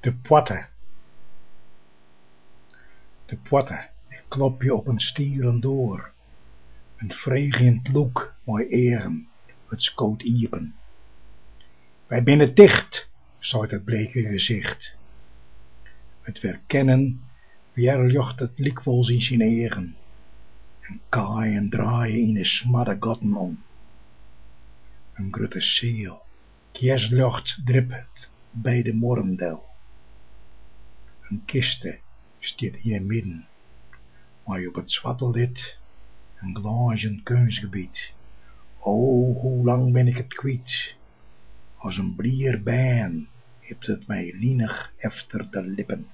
De poitte. De poitte, ik klop je op een stieren door. Een vreegend loek, mooi eren, het skoot iepen. Wij binnen dicht, zoit het bleke gezicht. Het verkennen, weerjocht het likwols in zijn eren. En kaaien draaien in de smadde gotten om. Een grutte zeel, kierslucht drippet bij de mormdel. Een kiste stiet in het midden, maar op het zwattelid een glazen kunstgebied. O, hoe lang ben ik het kwijt? Als een blier baan hebt het mij lienig efter de lippen.